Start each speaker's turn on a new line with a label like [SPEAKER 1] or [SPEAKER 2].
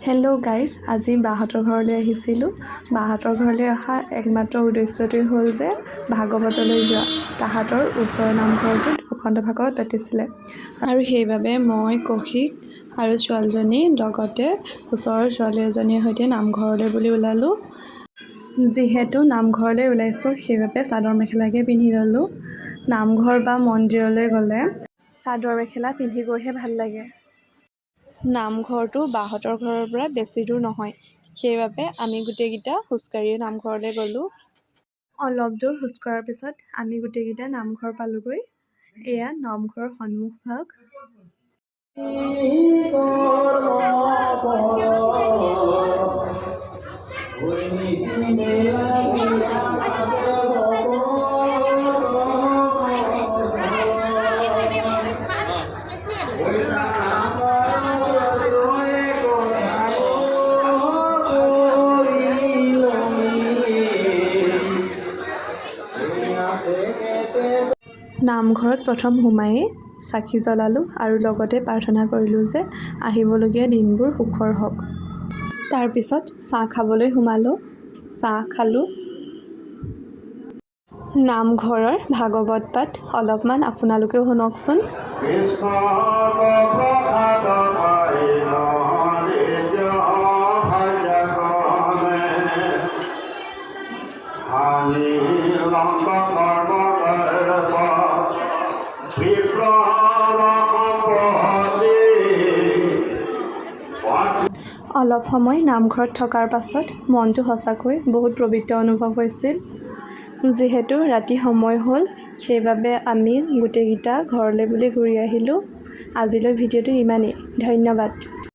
[SPEAKER 1] Hello' guys, আজি বাহঁতৰ ঘৰলৈ আহিছিলোঁ। বাহঁতৰ ঘৰলৈ অহা একমাত্ৰ উদ্দেশ্যটোৱেই হ'ল যে ভাগৱতলৈ যোৱা। তাহাঁতৰ ওচৰৰ নামঘৰটোত অখণ্ড ভাগৱত পাতিছিলে আৰু সেইবাবে মই কৌশিক আৰু ছোৱালীজনী লগতে ওচৰৰ ছোৱালী এজনীৰ সৈতে নামঘৰলৈ বুলি ওলালোঁ। যিহেতু নামঘৰলৈ ওলাইছোঁ সেইবাবে চাদৰ মেখেলাকে পিন্ধি ল'লোঁ। নামঘৰ বা মন্দিৰলৈ গ'লে চাদৰ মেখেলা পিন্ধি গৈহে ভাল লাগে। নামঘৰটো বাহঁতৰ ঘৰৰ পৰা বেছি দূৰ নহয়, সেইবাবে আমি গোটেইকেইটা খোজকাঢ়িয়ে নামঘৰলৈ গ'লোঁ। অলপ দূৰ খোজ কঢ়াৰ পিছত আমি গোটেইকেইটা নামঘৰ পালোগৈ। এয়া নামঘৰৰ সন্মুখভাগ। নামঘৰত প্ৰথম সোমায়েই চাকি জ্বলালোঁ আৰু লগতে প্ৰাৰ্থনা কৰিলোঁ যে আহিবলগীয়া দিনবোৰ সুখৰ হওক। তাৰপিছত চাহ খাবলৈ সোমালোঁ। চাহ খালোঁ। নামঘৰৰ ভাগৱত পাঠ অলপমান আপোনালোকেও শুনকচোন। অলপ সময় নামঘৰত থকাৰ পাছত মনটো সঁচাকৈ বহুত পবিত্ৰ অনুভৱ হৈছিল। যিহেতু ৰাতি সময় হ'ল সেইবাবে আমি গোটেইকেইটা ঘৰলৈ বুলি ঘূৰি আহিলোঁ। আজিলৈ ভিডিঅ'টো ইমানেই। ধন্যবাদ।